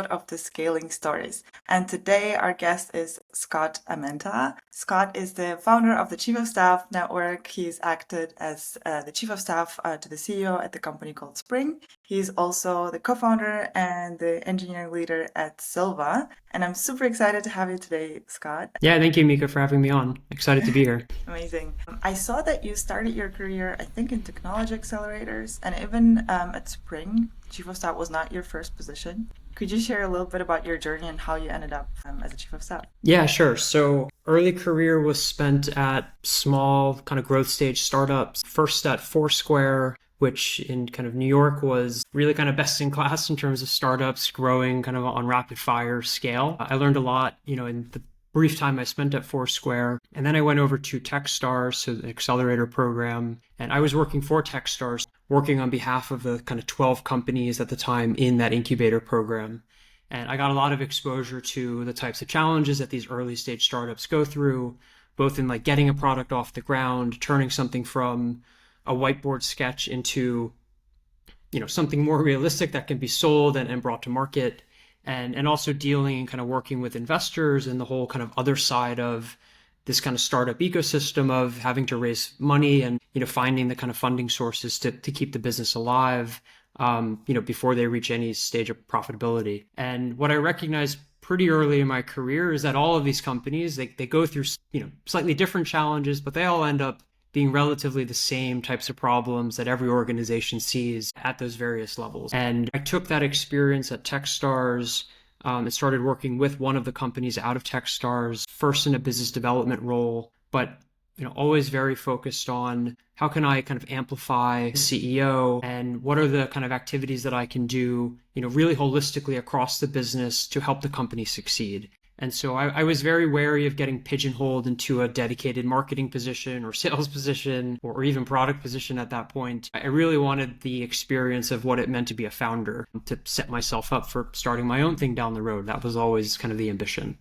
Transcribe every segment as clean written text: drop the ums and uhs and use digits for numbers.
of the Scaling Stories. And today our guest is Scott Amenta. Scott is the founder of the Chief of Staff Network. He's acted as the Chief of Staff to the CEO at the company called Spring. He's also the co-founder and the engineering leader at Sylva. And I'm super excited to have you today, Scott. Yeah, thank you, Mika, for having me on. Excited to be here. Amazing. I saw that you started your career, I think, in technology accelerators and even at Spring. Chief of Staff was not your first position. Could you share a little bit about your journey and how you ended up as a Chief of Staff? Yeah, sure. So early career was spent at small kind of growth stage startups. First at Foursquare, which in kind of New York was really kind of best in class in terms of startups growing kind of on rapid fire scale. I learned a lot, in the brief time I spent at Foursquare. And then I went over to Techstars, so the accelerator program. And I was working for Techstars, working on behalf of the kind of 12 companies at the time in that incubator program. And I got a lot of exposure to the types of challenges that these early stage startups go through, both in like getting a product off the ground, turning something from a whiteboard sketch into, something more realistic that can be sold and brought to market. And also dealing and kind of working with investors and the whole kind of other side of this kind of startup ecosystem of having to raise money and, finding the kind of funding sources to keep the business alive, before they reach any stage of profitability. And what I recognized pretty early in my career is that all of these companies, they go through, slightly different challenges, but they all end up being relatively the same types of problems that every organization sees at those various levels. And I took that experience at Techstars and started working with one of the companies out of Techstars, first in a business development role, but always very focused on how can I kind of amplify CEO and what are the kind of activities that I can do, really holistically across the business to help the company succeed. And so I was very wary of getting pigeonholed into a dedicated marketing position or sales position or even product position at that point. I really wanted the experience of what it meant to be a founder, to set myself up for starting my own thing down the road. That was always kind of the ambition.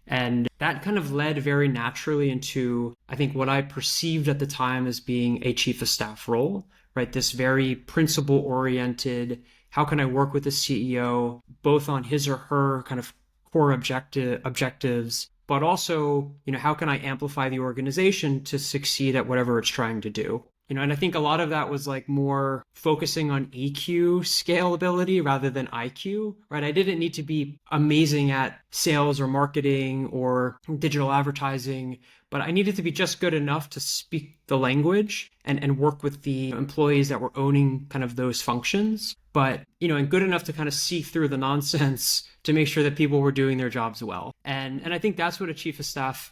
And that kind of led very naturally into, I think, what I perceived at the time as being a chief of staff role, right? This very principle-oriented, how can I work with the CEO, both on his or her kind of core objectives, but also, how can I amplify the organization to succeed at whatever it's trying to do? And I think a lot of that was like more focusing on EQ scalability rather than IQ, right? I didn't need to be amazing at sales or marketing or digital advertising, but I needed to be just good enough to speak the language and work with the employees that were owning kind of those functions. But, and good enough to kind of see through the nonsense to make sure that people were doing their jobs well. And I think that's what a chief of staff,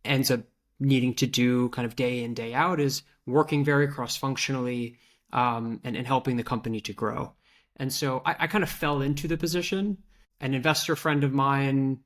ends up needing to do kind of day in, day out, is working very cross-functionally and helping the company to grow. And so I kind of fell into the position. An investor friend of mine,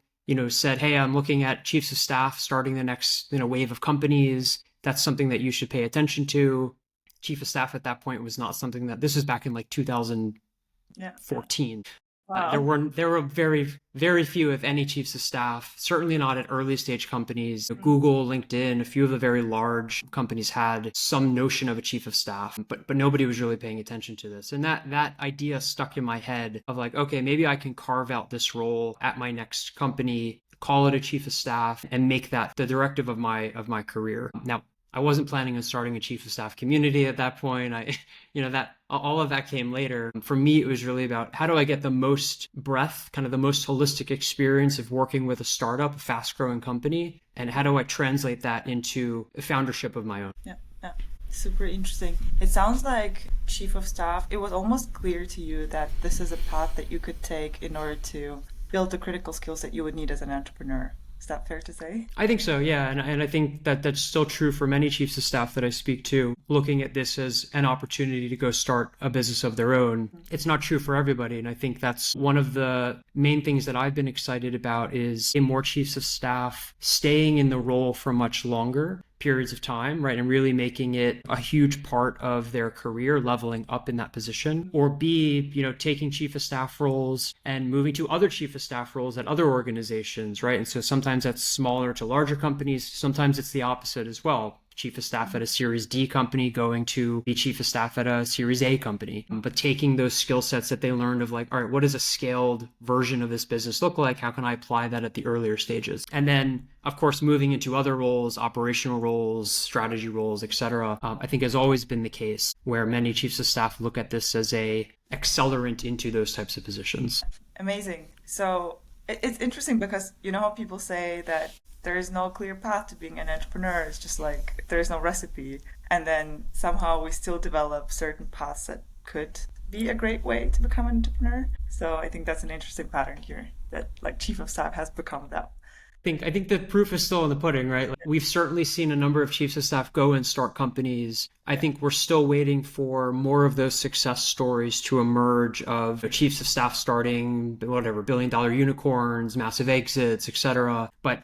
said, hey, I'm looking at chiefs of staff starting the next, wave of companies. That's something that you should pay attention to. Chief of staff at that point was not something that, this was back in like 2014. Wow. There were very, very few, if any, chiefs of staff, certainly not at early stage companies. Google, LinkedIn, a few of the very large companies had some notion of a chief of staff, but nobody was really paying attention to this. And that idea stuck in my head of like, okay, maybe I can carve out this role at my next company, call it a chief of staff, and make that the directive of my career. Now, I wasn't planning on starting a chief of staff community at that point. That all of that came later. For me, it was really about how do I get the most breadth, kind of the most holistic experience of working with a startup, a fast growing company, and how do I translate that into a foundership of my own? Yeah. Super interesting. It sounds like chief of staff, it was almost clear to you that this is a path that you could take in order to build the critical skills that you would need as an entrepreneur. Is that fair to say? I think so, yeah. And I think that that's still true for many chiefs of staff that I speak to, looking at this as an opportunity to go start a business of their own. It's not true for everybody. And I think that's one of the main things that I've been excited about is more chiefs of staff staying in the role for much longer periods of time, right? And really making it a huge part of their career, leveling up in that position, or B, taking chief of staff roles and moving to other chief of staff roles at other organizations, right? And so sometimes that's smaller to larger companies. Sometimes it's the opposite as well. chief of staff at a Series D company going to be chief of staff at a Series A company. But taking those skill sets that they learned of like, all right, what does a scaled version of this business look like? How can I apply that at the earlier stages? And then, of course, moving into other roles, operational roles, strategy roles, etc. I think has always been the case where many chiefs of staff look at this as a accelerant into those types of positions. Amazing. So it's interesting because you know how people say that there is no clear path to being an entrepreneur. It's just like there is no recipe. And then somehow we still develop certain paths that could be a great way to become an entrepreneur. So I think that's an interesting pattern here that like chief of staff has become that. I think the proof is still in the pudding, right? Like, we've certainly seen a number of chiefs of staff go and start companies. I think we're still waiting for more of those success stories to emerge of chiefs of staff starting whatever billion-dollar unicorns, massive exits, etc. But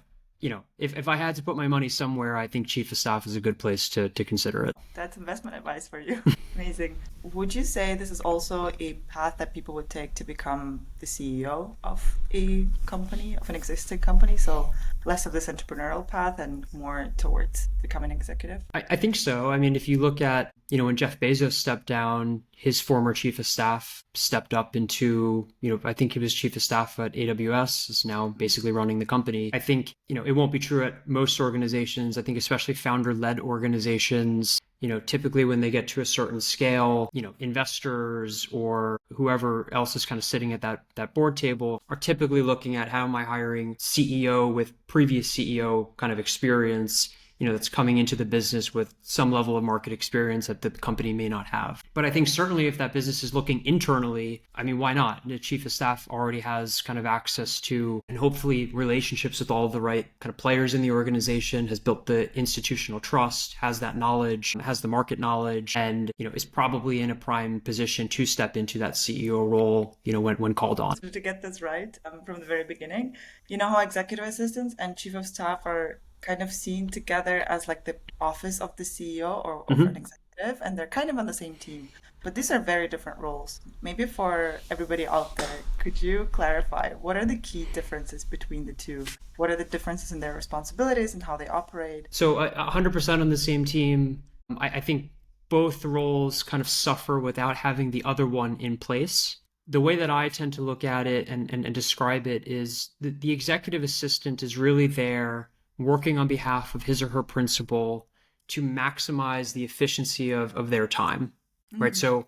if I had to put my money somewhere, I think chief of staff is a good place to consider it. That's investment advice for you. Amazing. Would you say this is also a path that people would take to become the CEO of a company, of an existing company? So less of this entrepreneurial path and more towards becoming an executive? I think so. I mean, if you look at, when Jeff Bezos stepped down, his former chief of staff stepped up into, I think he was chief of staff at AWS, is now basically running the company. I think, it won't be true at most organizations. I think especially founder-led organizations, typically when they get to a certain scale, investors or whoever else is kind of sitting at that board table are typically looking at how am I hiring CEO with previous CEO kind of experience, that's coming into the business with some level of market experience that the company may not have. But I think certainly if that business is looking internally, I mean, why not? The chief of staff already has kind of access to and hopefully relationships with all of the right kind of players in the organization, has built the institutional trust, has that knowledge, has the market knowledge, and, is probably in a prime position to step into that CEO role, when called on. So to get this right from the very beginning, you know how executive assistants and chief of staff are kind of seen together as like the office of the CEO or of an executive, and they're kind of on the same team. But these are very different roles. Maybe for everybody out there, could you clarify what are the key differences between the two? What are the differences in their responsibilities and how they operate? So 100% on the same team. I think both roles kind of suffer without having the other one in place. The way that I tend to look at it and describe it is the executive assistant is really there working on behalf of his or her principal to maximize the efficiency of their time, right? So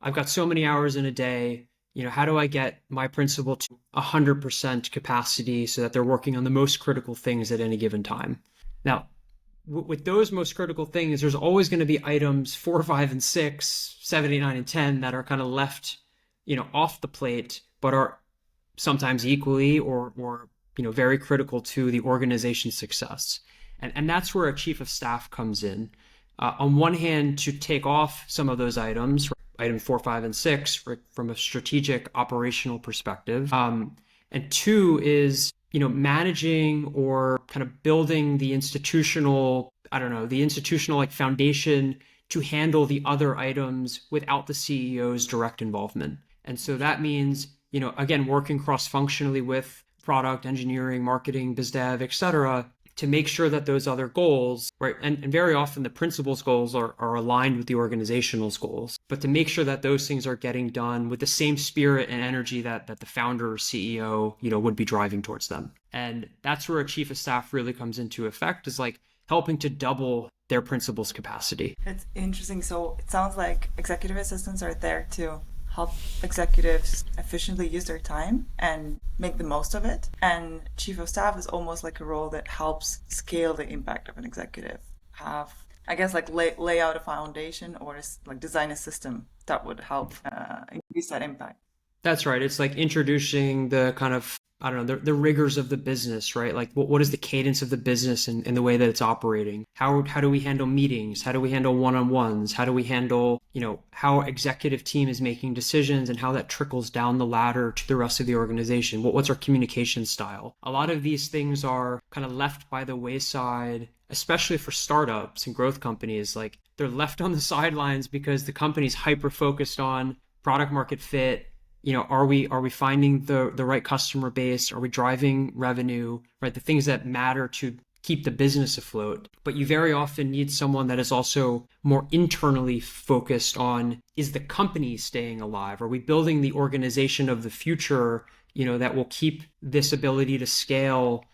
I've got so many hours in a day, how do I get my principal to 100% capacity so that they're working on the most critical things at any given time? Now, with those most critical things, there's always going to be items 4, 5, and 6, 7, 8, 9, and 10 that are kind of left, off the plate, but are sometimes equally or very critical to the organization's success. And that's where a chief of staff comes in. On one hand, to take off some of those items, item 4, 5, and 6, from a strategic operational perspective. And two is, managing or kind of building the institutional like foundation to handle the other items without the CEO's direct involvement. And so that means, again, working cross-functionally with product, engineering, marketing, biz dev, et cetera, to make sure that those other goals, right, and very often the principal's goals are aligned with the organizational's goals, but to make sure that those things are getting done with the same spirit and energy that the founder or CEO, would be driving towards them. And that's where a chief of staff really comes into effect, is like helping to double their principal's capacity. It's interesting. So it sounds like executive assistants are there to help executives efficiently use their time and make the most of it. And chief of staff is almost like a role that helps scale the impact of an executive. Lay out a foundation or like design a system that would help increase that impact. That's right. It's like introducing the kind of, the rigors of the business, right? Like what is the cadence of the business and the way that it's operating? How do we handle meetings? How do we handle one-on-ones? How do we handle, how executive team is making decisions and how that trickles down the ladder to the rest of the organization? What's our communication style? A lot of these things are kind of left by the wayside, especially for startups and growth companies. Like they're left on the sidelines because the company's hyper-focused on product market fit. Are we finding the right customer base? Are we driving revenue, right? The things that matter to keep the business afloat. But you very often need someone that is also more internally focused on, is the company staying alive? Are we building the organization of the future, that will keep this ability to scale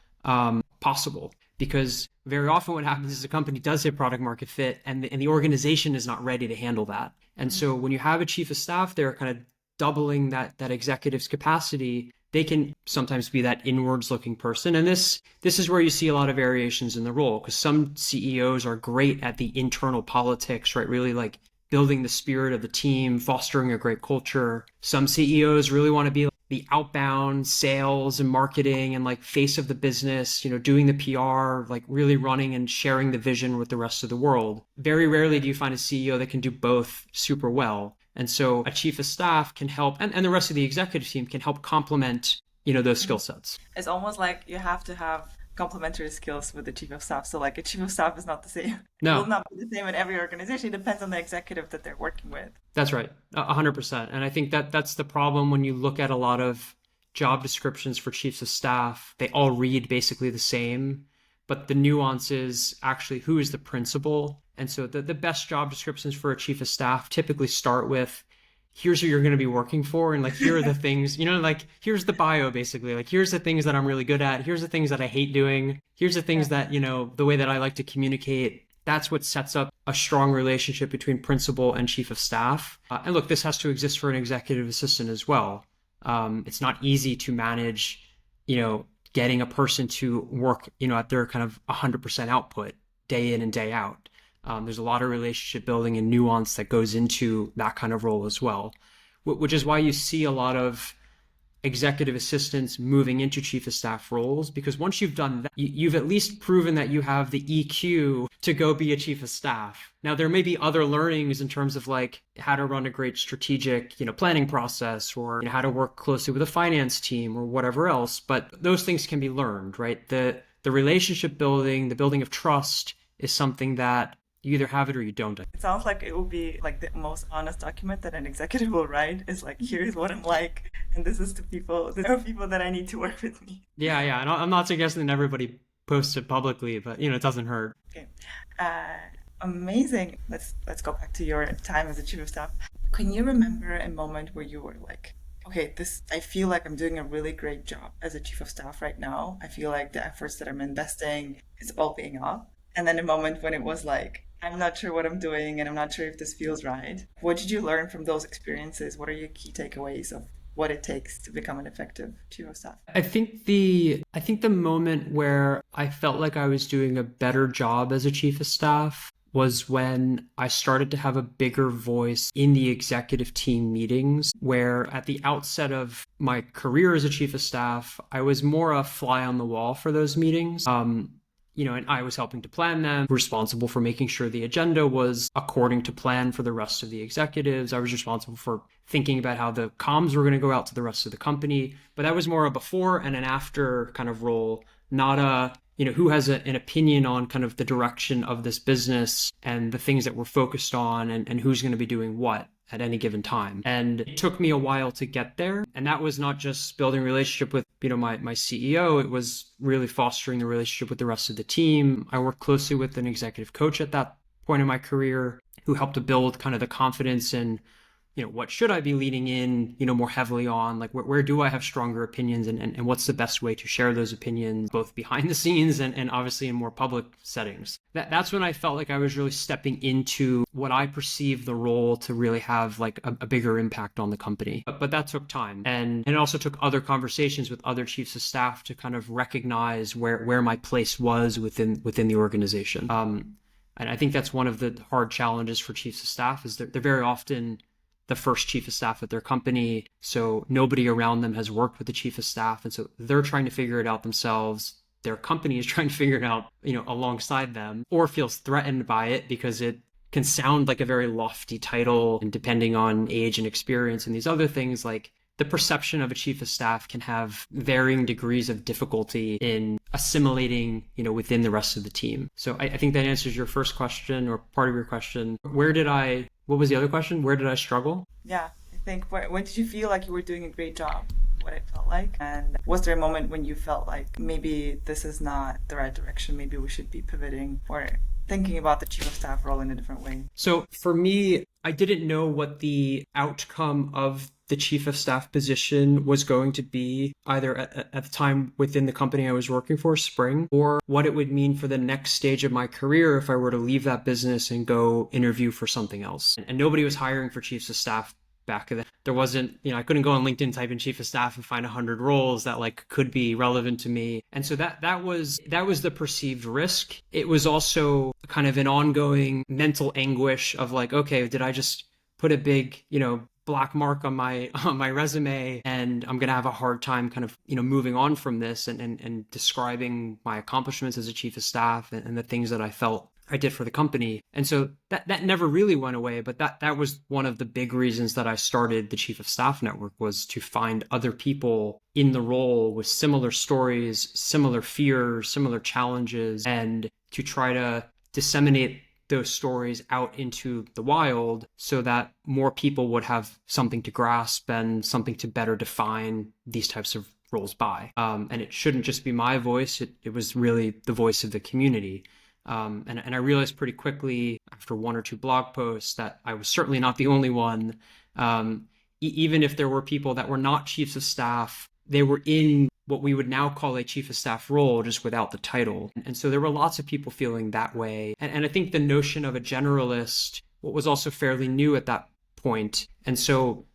possible? Because very often what happens is the company does hit product market fit and the organization is not ready to handle that. And so when you have a chief of staff, they're kind of doubling that executive's capacity. They can sometimes be that inwards looking person. And this is where you see a lot of variations in the role, because some CEOs are great at the internal politics, right? Really like building the spirit of the team, fostering a great culture. Some CEOs really want to be the outbound sales and marketing and like face of the business, doing the PR, like really running and sharing the vision with the rest of the world. Very rarely do you find a CEO that can do both super well. And so a chief of staff can help, and the rest of the executive team can help complement, those skill sets. It's almost like you have to have complementary skills with the chief of staff. So like a chief of staff is not the same. It will No, not be the same in every organization. It depends on the executive that they're working with. that's right. 100%. And I think that's the problem when you look at a lot of job descriptions for chiefs of staff. They all read basically the same, but the nuance is actually who is the principal. And so the best job descriptions for a chief of staff typically start with, here's who you're going to be working for. And like, here are the things, like, here's the bio, basically. Like, here's the things that I'm really good at. Here's the things that I hate doing. Here's the things that, the way that I like to communicate. That's what sets up a strong relationship between principal and chief of staff. And look, this has to exist for an executive assistant as well. It's not easy to manage, getting a person to work, at their kind of 100% output day in and day out. There's a lot of relationship building and nuance that goes into that kind of role as well, which is why you see a lot of executive assistants moving into chief of staff roles, because once you've done that, you've at least proven that you have the EQ to go be a chief of staff. Now, there may be other learnings in terms of like how to run a great strategic, planning process, or how to work closely with a finance team or whatever else, but those things can be learned, right? The relationship building, the building of trust is something that you either have it or you don't. It sounds like it will be like the most honest document that an executive will write is like, here's what I'm like, and this is the people, these are people that I need to work with me. Yeah. And I'm not suggesting that everybody posts it publicly, but it doesn't hurt. Okay. Amazing. Let's go back to your time as a chief of staff. Can you remember a moment where you were like, okay, I feel like I'm doing a really great job as a chief of staff right now. I feel like the efforts that I'm investing is all paying off. And then a moment when it was like, I'm not sure what I'm doing and I'm not sure if this feels right. What did you learn from those experiences? What are your key takeaways of what it takes to become an effective chief of staff? I think the moment where I felt like I was doing a better job as a chief of staff was when I started to have a bigger voice in the executive team meetings, where at the outset of my career as a chief of staff, I was more a fly on the wall for those meetings. And I was helping to plan them, responsible for making sure the agenda was according to plan for the rest of the executives. I was responsible for thinking about how the comms were going to go out to the rest of the company. But that was more a before and an after kind of role, not a, who has an opinion on kind of the direction of this business and the things that we're focused on and who's going to be doing what at any given time. And it took me a while to get there. And that was not just building a relationship with, my CEO. It was really fostering the relationship with the rest of the team. I worked closely with an executive coach at that point in my career who helped to build kind of the confidence in, what should I be leaning in, more heavily on? Like, where do I have stronger opinions and what's the best way to share those opinions, both behind the scenes and obviously in more public settings? That's when I felt like I was really stepping into what I perceived the role to really have like a bigger impact on the company. But that took time. And it also took other conversations with other chiefs of staff to kind of recognize where my place was within the organization. And I think that's one of the hard challenges for chiefs of staff is they're very often the first chief of staff at their company. So nobody around them has worked with the chief of staff. And so they're trying to figure it out themselves. Their company is trying to figure it out, alongside them, or feels threatened by it because it can sound like a very lofty title. And depending on age and experience and these other things, like the perception of a chief of staff can have varying degrees of difficulty in assimilating, within the rest of the team. So I think that answers your first question or part of your question. What was the other question? Where did I struggle? Yeah, I think when did you feel like you were doing a great job? what it felt like? And was there a moment when you felt like maybe this is not the right direction, maybe we should be pivoting or thinking about the chief of staff role in a different way? So for me, I didn't know what the outcome of the chief of staff position was going to be, either at the time within the company I was working for, Spring, or what it would mean for the next stage of my career if I were to leave that business and go interview for something else. And nobody was hiring for chiefs of staff back then. There wasn't, I couldn't go on LinkedIn, type in chief of staff and find 100 roles that like could be relevant to me. And so that was the perceived risk. It was also kind of an ongoing mental anguish of like, okay, did I just put a big, black mark on my resume, and I'm going to have a hard time kind of, moving on from this and describing my accomplishments as a chief of staff and the things that I felt I did for the company. And so that never really went away, but that was one of the big reasons that I started the Chief of Staff Network, was to find other people in the role with similar stories, similar fears, similar challenges, and to try to disseminate those stories out into the wild so that more people would have something to grasp and something to better define these types of roles by. And it shouldn't just be my voice. It was really the voice of the community. And I realized pretty quickly after one or two blog posts that I was certainly not the only one. Even if there were people that were not chiefs of staff, they were in what we would now call a chief of staff role, just without the title. And so there were lots of people feeling that way. And I think the notion of a generalist was also fairly new at that point. And so,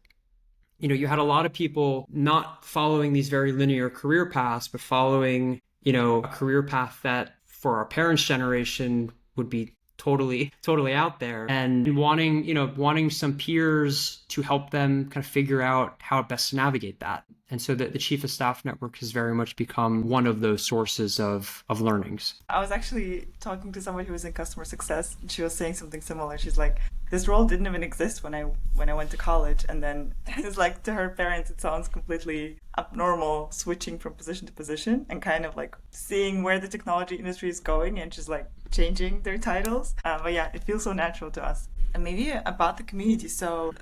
you had a lot of people not following these very linear career paths, but following, a career path that for our parents' generation would be totally out there, and wanting some peers to help them kind of figure out how best to navigate that. And so the Chief of Staff Network has very much become one of those sources of learnings. I was actually talking to somebody who was in customer success, and she was saying something similar. She's like, this role didn't even exist when I went to college, and then it's like, to her parents it sounds completely abnormal switching from position to position and kind of like seeing where the technology industry is going and just like changing their titles. But yeah, it feels so natural to us. And maybe about the community. So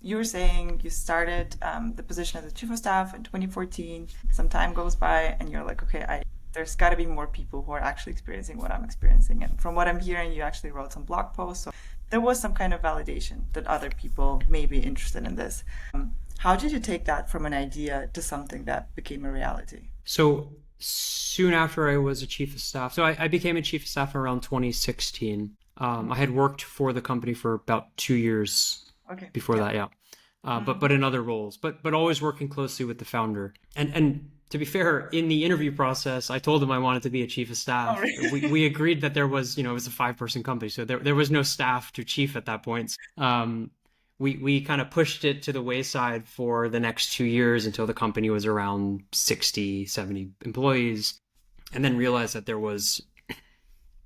you were saying you started the position as a chief of staff in 2014. Some time goes by, and you're like, okay, there's got to be more people who are actually experiencing what I'm experiencing. And from what I'm hearing, you actually wrote some blog posts. So there was some kind of validation that other people may be interested in this. How did you take that from an idea to something that became a reality? So soon after I was a chief of staff, so I became a chief of staff around 2016. I had worked for the company for about 2 years before that, yeah. But in other roles, but always working closely with the founder. And to be fair, in the interview process, I told him I wanted to be a chief of staff. Oh, really? We agreed that there was, it was a 5-person company, so there was no staff to chief at that point. We kind of pushed it to the wayside for the next 2 years until the company was around 60, 70 employees, and then realized that there was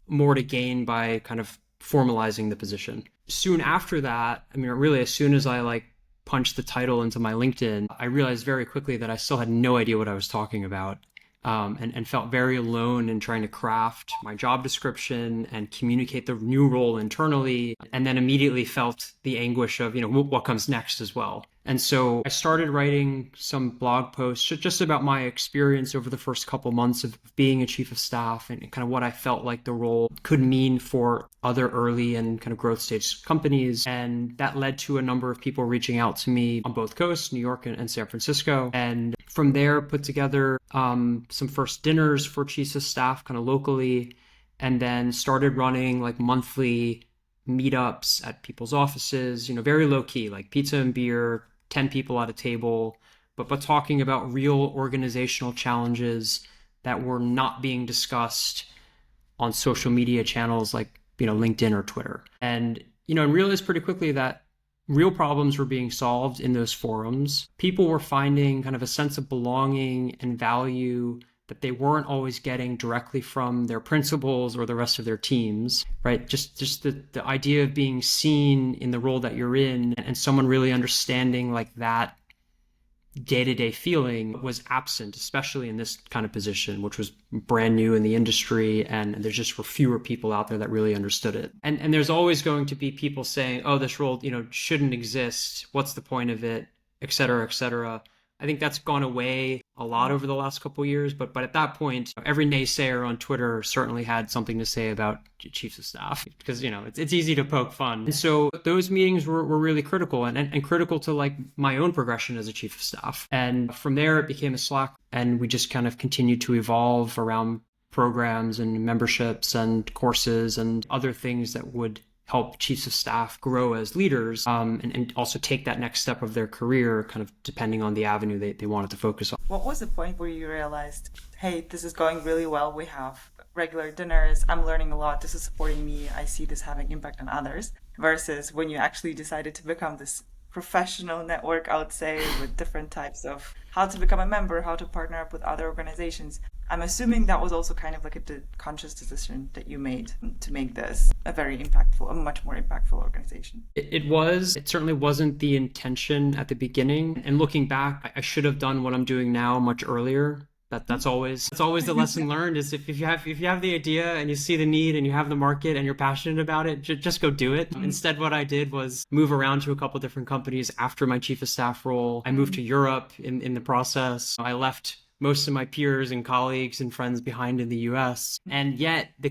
more to gain by kind of formalizing the position. Soon after that, really as soon as I punched the title into my LinkedIn, I realized very quickly that I still had no idea what I was talking about, and felt very alone in trying to craft my job description and communicate the new role internally, and then immediately felt the anguish of, what comes next as well. And so I started writing some blog posts just about my experience over the first couple months of being a chief of staff and kind of what I felt like the role could mean for other early and kind of growth stage companies. And that led to a number of people reaching out to me on both coasts, New York and San Francisco. And from there, put together some first dinners for chiefs of staff kind of locally, and then started running monthly meetups at people's offices, very low key, like pizza and beer, 10 people at a table, but talking about real organizational challenges that were not being discussed on social media channels like, LinkedIn or Twitter. And, and realized pretty quickly that real problems were being solved in those forums. People were finding kind of a sense of belonging and value that they weren't always getting directly from their principals or the rest of their teams, right? Just the idea of being seen in the role that you're in, and someone really understanding that day-to-day feeling was absent, especially in this kind of position, which was brand new in the industry, and there just were fewer people out there that really understood it. And there's always going to be people saying, oh, this role, shouldn't exist. What's the point of it? Et cetera, et cetera. I think that's gone away a lot over the last couple of years. But at that point, every naysayer on Twitter certainly had something to say about chiefs of staff because, it's easy to poke fun. And so those meetings were really critical and critical to like my own progression as a chief of staff. And from there, it became a Slack, and we just kind of continued to evolve around programs and memberships and courses and other things that would help chiefs of staff grow as leaders, and also take that next step of their career, kind of depending on the avenue they wanted to focus on. What was the point where you realized, hey, this is going really well, we have regular dinners, I'm learning a lot, this is supporting me, I see this having impact on others, versus when you actually decided to become this professional network, I would say, with different types of how to become a member, how to partner up with other organizations. I'm assuming that was also kind of like a conscious decision that you made to make this a much more impactful organization. It certainly wasn't the intention at the beginning. And looking back, I should have done what I'm doing now much earlier. That's always the lesson learned, is if you have the idea and you see the need and you have the market and you're passionate about it, just go do it. Instead, what I did was move around to a couple different companies after my chief of staff role. I moved to Europe in the process. I left most of my peers and colleagues and friends behind in the US, and yet the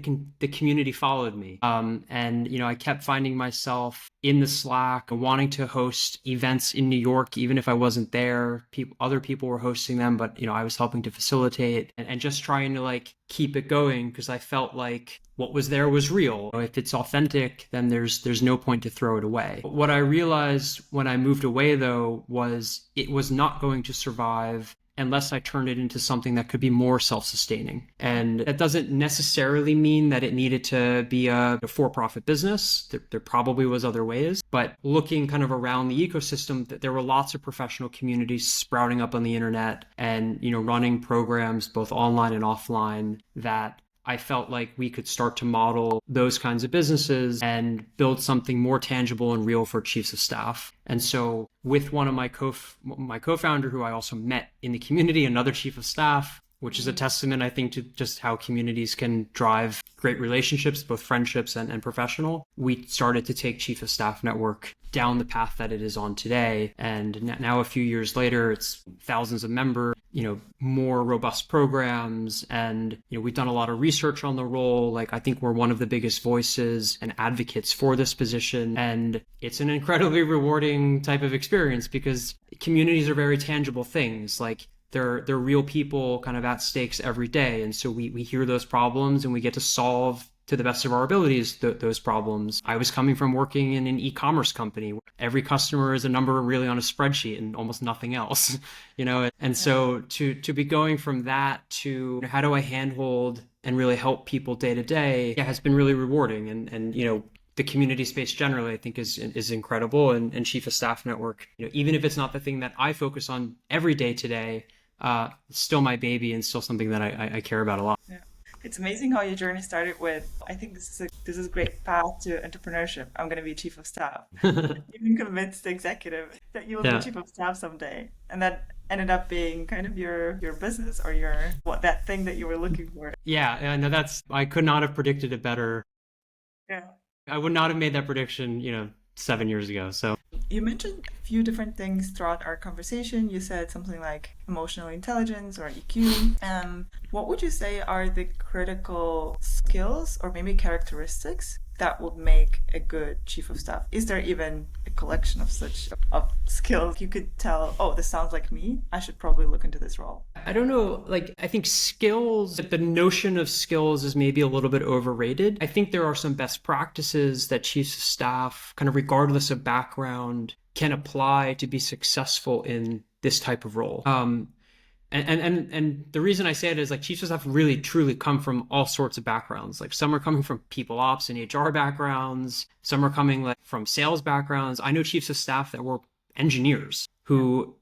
community followed me. And I kept finding myself in the Slack, wanting to host events in New York, even if I wasn't there. Other people were hosting them, but I was helping to facilitate and just trying to like keep it going, because I felt like what was there was real. If it's authentic, then there's no point to throw it away. What I realized when I moved away, though, was it was not going to survive unless I turned it into something that could be more self-sustaining. And that doesn't necessarily mean that it needed to be a for-profit business. There probably was other ways, but looking kind of around the ecosystem, there were lots of professional communities sprouting up on the internet and, running programs both online and offline that I felt like we could start to model those kinds of businesses and build something more tangible and real for chiefs of staff. And so with one of my co-founder, who I also met in the community, another chief of staff, which is a testament, I think, to just how communities can drive great relationships, both friendships and professional. We started to take Chief of Staff Network down the path that it is on today. And now a few years later, it's thousands of members, more robust programs. And, we've done a lot of research on the role. Like, I think we're one of the biggest voices and advocates for this position. And it's an incredibly rewarding type of experience because communities are very tangible things. Like, they're real people kind of at stakes every day. And so we hear those problems and we get to solve to the best of our abilities those problems. I was coming from working in an e-commerce company where every customer is a number really on a spreadsheet and almost nothing else, And so to be going from that to how do I handhold and really help people day to day, has been really rewarding. And the community space generally, I think, is incredible. And Chief of Staff Network, even if it's not the thing that I focus on every day today, it's still my baby and still something that I care about a lot. Yeah. It's amazing how your journey started with, I think this is a great path to entrepreneurship. I'm going to be chief of staff. You can convince the executive that you will be chief of staff someday. And that ended up being kind of your business or that thing that you were looking for. Yeah, no, I could not have predicted it better. Yeah. I would not have made that prediction, 7 years ago. So you mentioned a few different things throughout our conversation. You said something like emotional intelligence or EQ. What would you say are the critical skills or maybe characteristics that would make a good chief of staff? Is there even a collection of such skills you could tell, oh, this sounds like me, I should probably look into this role? I don't know, I think skills, the notion of skills is maybe a little bit overrated. I think there are some best practices that chiefs of staff, kind of regardless of background, can apply to be successful in this type of role. And the reason I say it is chiefs of staff really truly come from all sorts of backgrounds. Some are coming from people ops and HR backgrounds. Some are coming from sales backgrounds. I know chiefs of staff that were engineers who,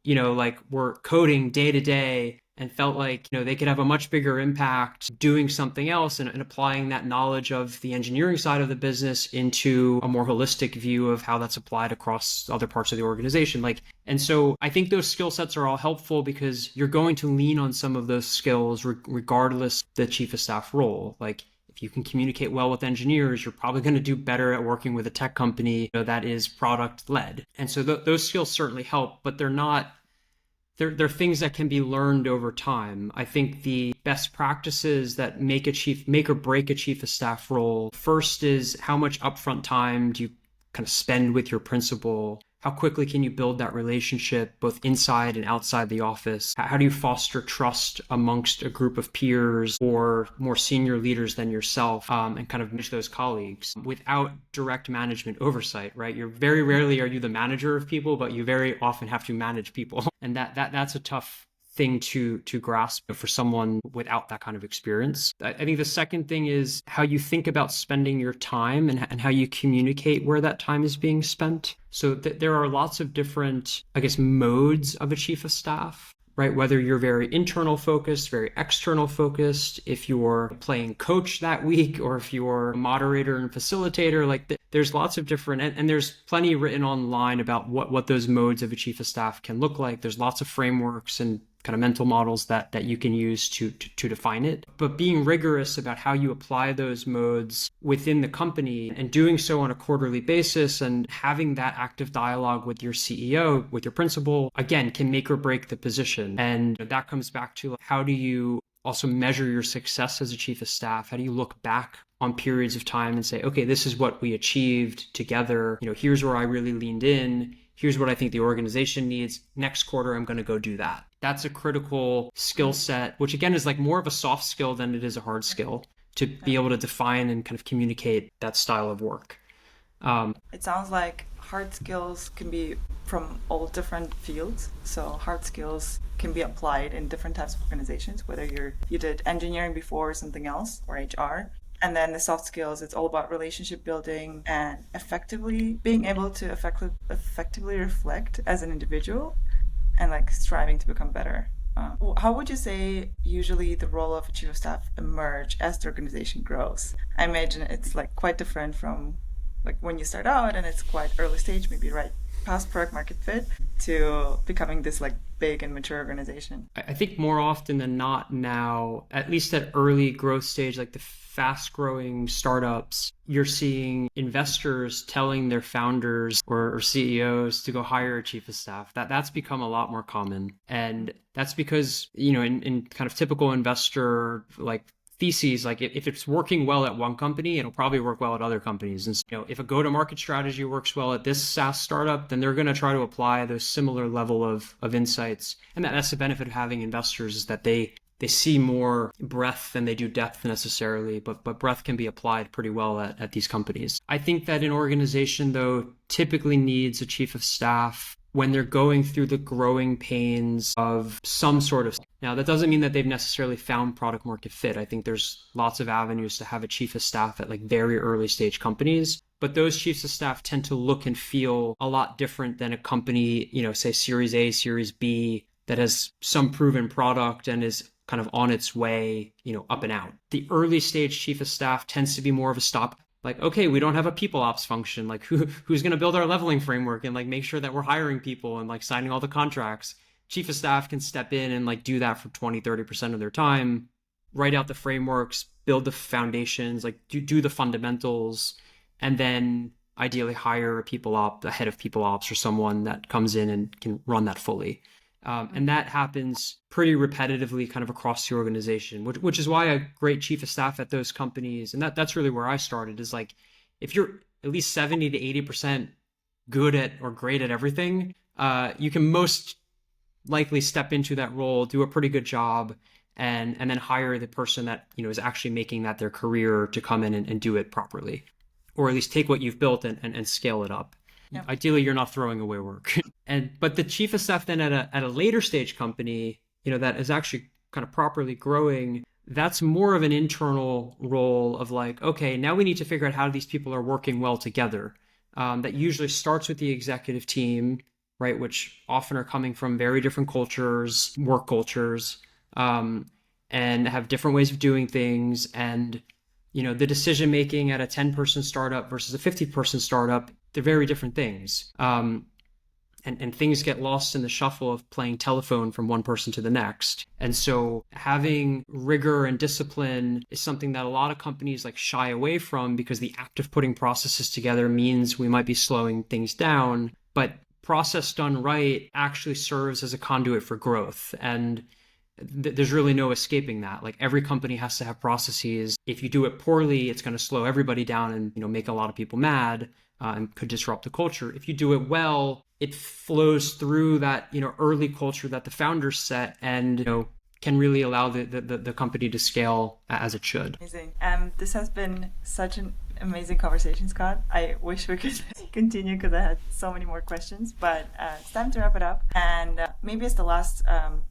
were coding day to day and felt like, they could have a much bigger impact doing something else and applying that knowledge of the engineering side of the business into a more holistic view of how that's applied across other parts of the organization. And so I think those skill sets are all helpful because you're going to lean on some of those skills regardless the chief of staff role. If you can communicate well with engineers, you're probably going to do better at working with a tech company that is product led. And so those skills certainly help, but they're not There are things that can be learned over time. I think the best practices that make or break a chief of staff role, first is how much upfront time do you kind of spend with your principal? How quickly can you build that relationship both inside and outside the office? How do you foster trust amongst a group of peers or more senior leaders than yourself, and kind of manage those colleagues without direct management oversight, right? You're very rarely are you the manager of people, but you very often have to manage people. And that's a tough thing to grasp for someone without that kind of experience. I think the second thing is how you think about spending your time and how you communicate where that time is being spent. So there are lots of different, I guess, modes of a chief of staff, right? Whether you're very internal focused, very external focused, if you're playing coach that week, or if you're a moderator and facilitator, like there's lots of different, and there's plenty written online about what those modes of a chief of staff can look like. There's lots of frameworks and kind of mental models that you can use to define it. But being rigorous about how you apply those modes within the company and doing so on a quarterly basis and having that active dialogue with your CEO, with your principal, again, can make or break the position. And that comes back to how do you also measure your success as a chief of staff? How do you look back on periods of time and say, okay, this is what we achieved together. Here's where I really leaned in. Here's what I think the organization needs. Next quarter, I'm going to go do that. That's a critical skill set, which again is like more of a soft skill than it is a hard skill, to be able to define and kind of communicate that style of work. It sounds like hard skills can be from all different fields. So hard skills can be applied in different types of organizations, whether you did engineering before or something else, or HR. And then the soft skills, it's all about relationship building and effectively being able to effectively reflect as an individual and like striving to become better. How would you say usually the role of a chief of staff emerge as the organization grows? I imagine it's like quite different from like when you start out and it's quite early stage, maybe right past product market fit, to becoming this like big and mature organization. I think more often than not now, at least at early growth stage, like the fast growing startups, you're seeing investors telling their founders or CEOs to go hire a chief of staff. That's become a lot more common. And that's because, in kind of typical investor like theses, like if it's working well at one company, it'll probably work well at other companies. And if a go-to-market strategy works well at this SaaS startup, then they're going to try to apply those similar level of insights. And that's the benefit of having investors, is that they see more breadth than they do depth necessarily, but breadth can be applied pretty well at these companies. I think that an organization, though, typically needs a chief of staff when they're going through the growing pains of some sort of. Now, that doesn't mean that they've necessarily found product market fit. I think there's lots of avenues to have a chief of staff at like very early stage companies. But those chiefs of staff tend to look and feel a lot different than a company, say Series A, Series B, that has some proven product and is kind of on its way, up and out. The early stage chief of staff tends to be more of a stop. Like, okay, we don't have a people ops function. Like who's going to build our leveling framework and like make sure that we're hiring people and like signing all the contracts? Chief of staff can step in and like do that for 20-30% of their time, write out the frameworks, build the foundations, like do the fundamentals, and then ideally hire a head of people ops, or someone that comes in and can run that fully. And that happens pretty repetitively kind of across the organization, which is why a great chief of staff at those companies, and that's really where I started, is like, if you're at least 70 to 80% good at or great at everything, you can most likely step into that role, do a pretty good job, and then hire the person that, is actually making that their career to come in and do it properly, or at least take what you've built and scale it up. Yep. Ideally, you're not throwing away work. But the chief of staff then at a later stage company, that is actually kind of properly growing, that's more of an internal role of like, okay, now we need to figure out how these people are working well together. That usually starts with the executive team, right, which often are coming from very different cultures, work cultures, and have different ways of doing things. And the decision making at a 10-person startup versus a 50-person startup, they're very different things. And things get lost in the shuffle of playing telephone from one person to the next. And so having rigor and discipline is something that a lot of companies like shy away from, because the act of putting processes together means we might be slowing things down. But process done right actually serves as a conduit for growth. And there's really no escaping that. Like every company has to have processes. If you do it poorly, it's going to slow everybody down and make a lot of people mad, and could disrupt the culture. If you do it well, it flows through that early culture that the founders set, and can really allow the company to scale as it should. Amazing. This has been such an amazing conversation, Scott. I wish we could continue because I had so many more questions, but it's time to wrap it up. And maybe as the last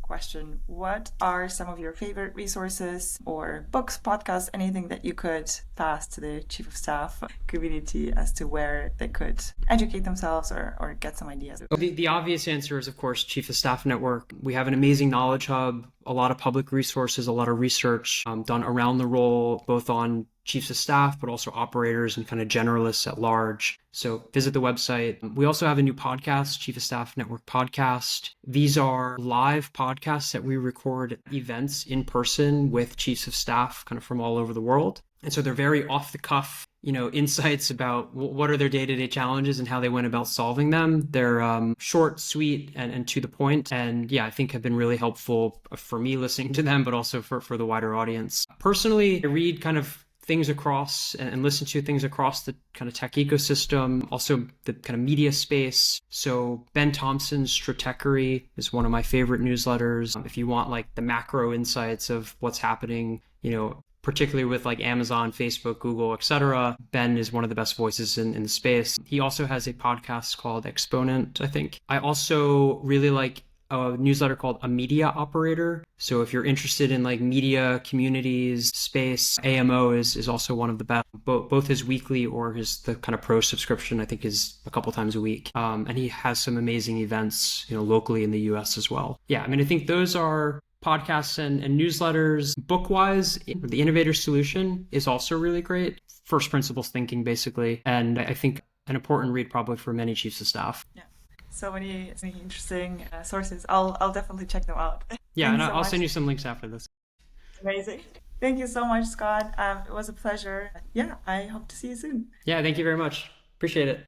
question, what are some of your favorite resources or books, podcasts, anything that you could pass to the Chief of Staff community as to where they could educate themselves or get some ideas? The obvious answer is, of course, Chief of Staff Network. We have an amazing knowledge hub, a lot of public resources, a lot of research done around the role, both on chiefs of staff, but also operators and kind of generalists at large. So visit the website. We also have a new podcast, Chief of Staff Network Podcast. These are live podcasts that we record events in person with chiefs of staff kind of from all over the world. And so they're very off the cuff, insights about what are their day-to-day challenges and how they went about solving them. They're short, sweet, and to the point. And yeah, I think have been really helpful for me listening to them, but also for the wider audience. Personally, I read kind of things across and listen to things across the kind of tech ecosystem, also the kind of media space. So Ben Thompson's Stratechery is one of my favorite newsletters. If you want like the macro insights of what's happening, particularly with like Amazon, Facebook, Google, etc., Ben is one of the best voices in the space. He also has a podcast called Exponent, I think. I also really like a newsletter called A Media Operator. So if you're interested in like media communities space, AMO is also one of the best. Both his weekly or the kind of pro subscription, I think, is a couple times a week. And he has some amazing events, locally in the US as well. Yeah, I mean, I think those are podcasts and newsletters. Book-wise, The Innovator Solution is also really great. First principles thinking, basically. And I think an important read probably for many chiefs of staff. Yeah. So many interesting sources. I'll definitely check them out. Yeah, and I'll send you some links after this. Amazing. Thank you so much, Scott. It was a pleasure. Yeah, I hope to see you soon. Yeah, thank you very much. Appreciate it.